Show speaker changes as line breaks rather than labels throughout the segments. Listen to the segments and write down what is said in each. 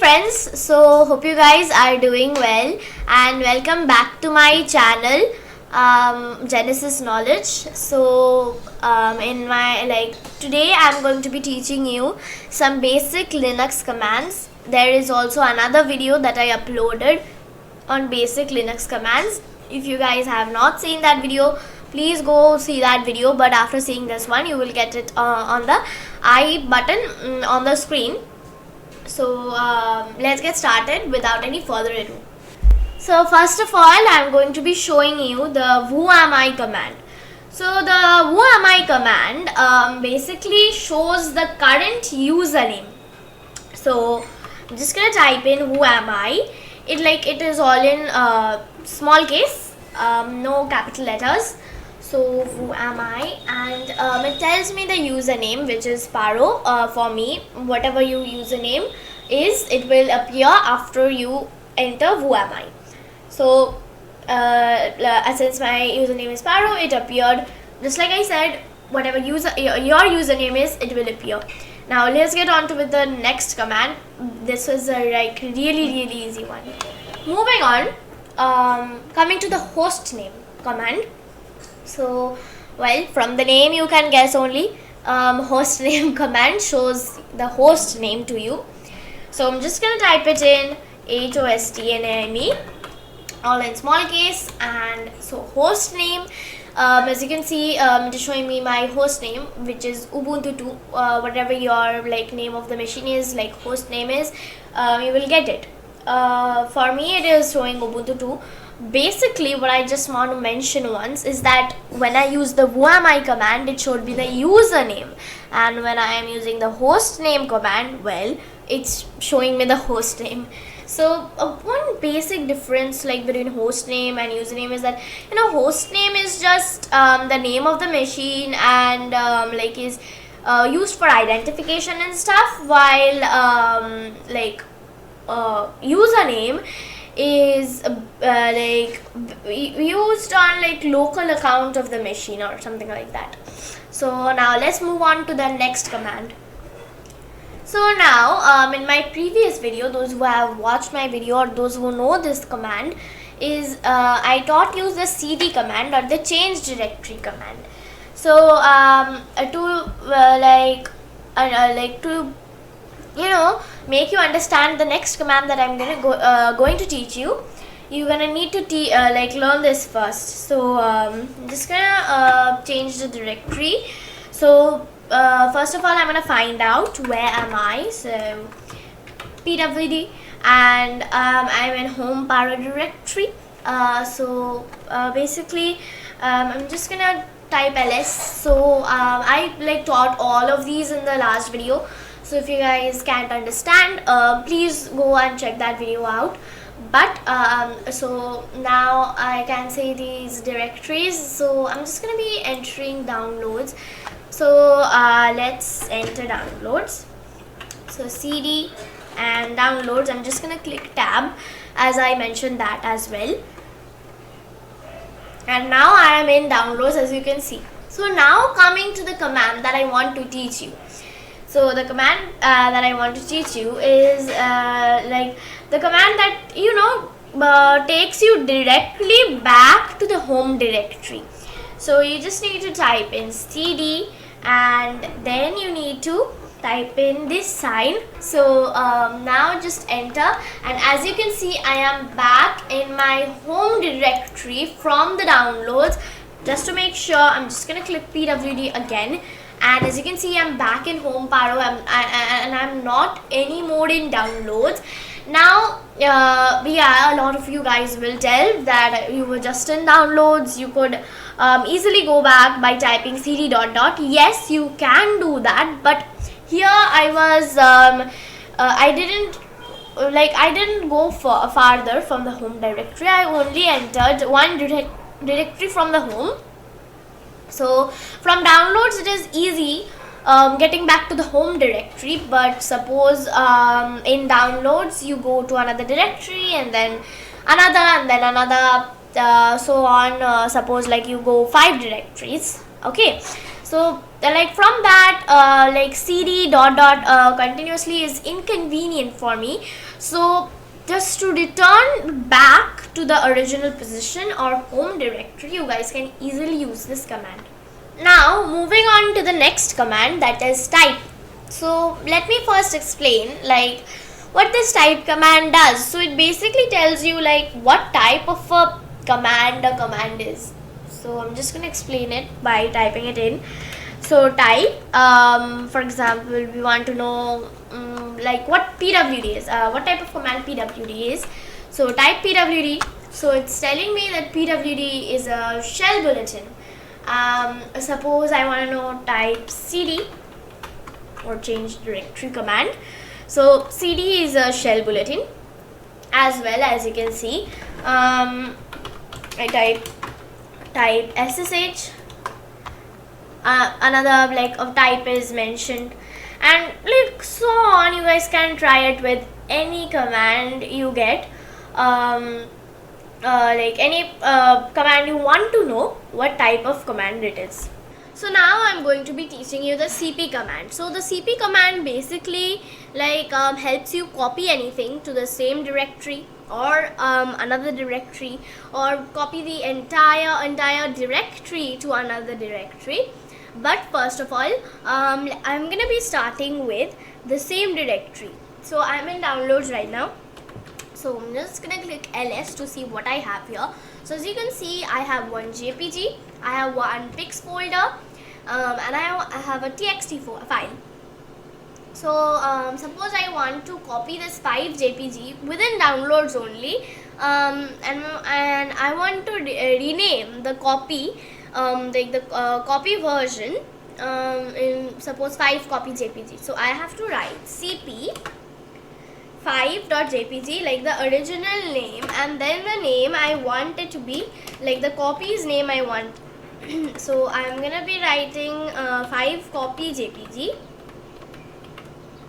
friends, so hope you guys are doing well and welcome back to my channel Genesis Knowledge. So in my today I'm going to be teaching you some basic Linux commands. There is also another video that I uploaded on basic Linux commands. If you guys have not seen that video, please go see that video, but after seeing this one you will get it on the I button on the screen. So let's get started without any further ado. So first of all, I'm going to be showing you the whoami command. So the whoami command basically shows the current username. So I'm just gonna type in whoami. It is all in small case, no capital letters. So who am I, and it tells me the username, which is Paro. For me, whatever your username is, it will appear after you enter who am I. So since my username is Paro, it appeared just like I said. Whatever your username is, it will appear. Now let's get on to with the next command. This was a really easy one. Moving on, coming to the host name command. So, well, from the name you can guess only. Host name command shows the host name to you. So I'm just gonna type it in HOSTNAME, all in small case. And so host name, as you can see, it is showing me my host name, which is ubuntu 2. Whatever your name of the machine is, host name is, you will get it. For me, it is showing ubuntu 2. Basically, what I just want to mention once is that when I use the whoami command, it showed me the username, and when I am using the host name command, well, it's showing me the host name. So one basic difference between host name and username is that host name is just the name of the machine and is used for identification and stuff, while username is used on local account of the machine or something like that. So now let's move on to the next command. So now in my previous video, those who have watched my video or those who know this command is I taught you the cd command or the change directory command. So to make you understand the next command that I'm going to teach you, you're gonna need to learn this first. So I'm just gonna change the directory. So first of all, I'm gonna find out where am I. So pwd, and I'm in home Paro directory. Basically I'm just gonna type ls. So I taught all of these in the last video. So if you guys can't understand, please go and check that video out. But so now I can say these directories. So I'm just gonna be entering downloads. So let's enter downloads. So cd and downloads. I'm just gonna click tab, as I mentioned that as well. And now I am in downloads, as you can see. So now coming to the command that I want to teach you. So the command that I want to teach you is the command that takes you directly back to the home directory. So you just need to type in cd and then you need to type in this sign. So now just enter, and as you can see, I am back in my home directory from the downloads. Just to make sure, I'm just gonna click pwd again. And as you can see, I'm back in home Paro, and I'm not anymore in downloads. Now, a lot of you guys will tell that you were just in downloads. You could easily go back by typing cd ... Yes, you can do that, but here I was I didn't go farther from the home directory. I only entered one directory from the home. So from downloads it is easy getting back to the home directory, but suppose in downloads you go to another directory and then another so on. Suppose you go 5 directories Okay, so like from that like cd dot dot continuously is inconvenient for me. So just to return back to the original position or home directory, you guys can easily use this command. Now moving on to the next command, that is type. So let me first explain like what this type command does. So it basically tells you like what type of a command is. So I'm just gonna explain it by typing it in. So type, for example, we want to know like what PWD is, what type of command PWD is. So type PWD. So it's telling me that PWD is a shell bulletin. Suppose I want to know type cd or change directory command. So cd is a shell bulletin, as well as you can see I type ssh, another like of type is mentioned, and like so on. You guys can try it with any command you get, like any command you want to know what type of command it is. So now I'm going to be teaching you the cp command. So the cp command basically like helps you copy anything to the same directory or another directory, or copy the entire directory to another directory. But first of all, I'm gonna be starting with the same directory. So I'm in downloads right now. So I'm just gonna click ls to see what I have here. So as you can see, I have one jpg, I have one pics folder, and I have a txt file. So suppose I want to copy this 5 jpg within downloads only, and I want to rename the copy, like the copy version, in suppose 5 copy jpg. So I have to write cp 5.jpg, like the original name, and then the name I want it to be, like the copy's name I want. So I'm gonna be writing 5 copy jpg,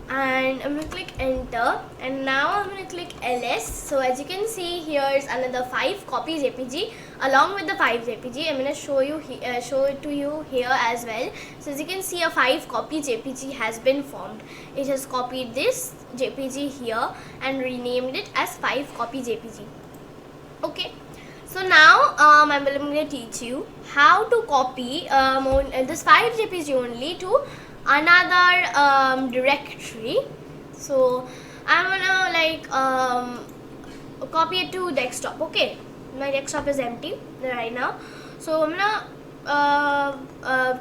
and I'm gonna click enter, and now I'm gonna click ls. So as you can see, here's another 5 copy jpg along with the 5 jpg. I'm gonna show it to you here as well. So as you can see, a 5 copy jpg has been formed. It has copied this jpg here and renamed it as 5 copy jpg. Okay, so now I'm going to teach you how to copy this 5 jpg only to another directory. So I'm gonna like copy it to desktop. Okay, my desktop is empty right now, so I'm gonna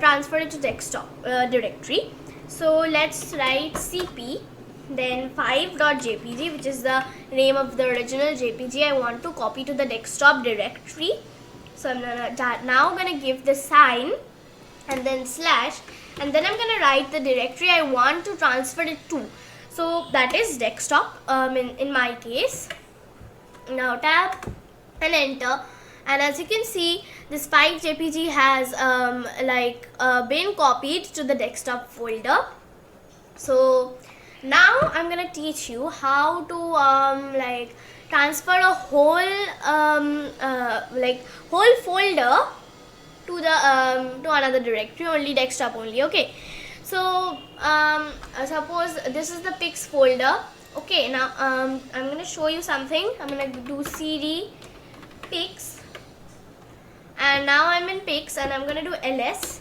transfer it to desktop directory. So let's write cp then 5.jpg, which is the name of the original jpg I want to copy to the desktop directory. So I'm now gonna give the sign and then slash, and then I'm gonna write the directory I want to transfer it to. So that is desktop in my case. Now tab and enter, and as you can see, this 5 jpg has been copied to the desktop folder. So now I'm gonna teach you how to like transfer a whole whole folder to the to another directory, only desktop only. Okay, so suppose this is the pics folder. Okay, now I'm gonna show you something. I'm gonna do cd pics, and now I'm in pics, and I'm gonna do ls,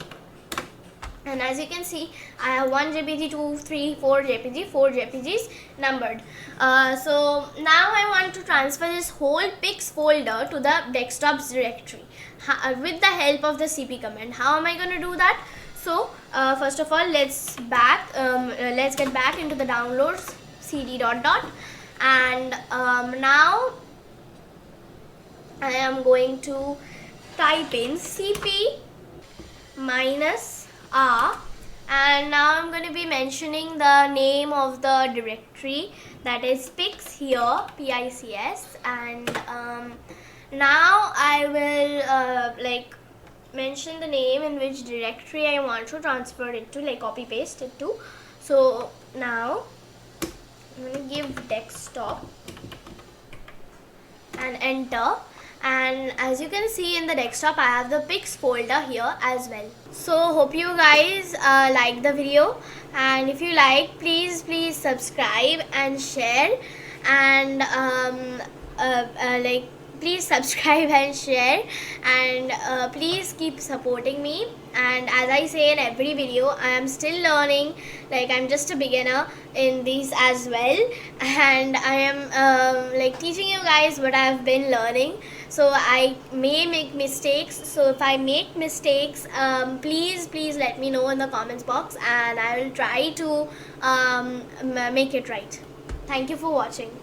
and as you can see, I have 1 jpg, 2, 3, 4 jpg, 4 jpgs numbered. So now I want to transfer this whole pics folder to the desktops directory with the help of the cp command. How am I going to do that? So first of all, let's get back into the downloads cd dot dot, and now I am going to type in cp minus r, and now I'm going to be mentioning the name of the directory, that is pics here, pics, and now I will mention the name in which directory I want to transfer it to, like copy paste it to. So now I'm going to give desktop and enter, and as you can see in the desktop I have the pics folder here as well. So hope you guys like the video, and if you like, please subscribe and share, and like please subscribe and share, and please keep supporting me. And as I say in every video, I am still learning, like I'm just a beginner in these as well, and I am like teaching you guys what I have been learning. So I may make mistakes, so if I make mistakes, please let me know in the comments box, and I will try to make it right. Thank you for watching.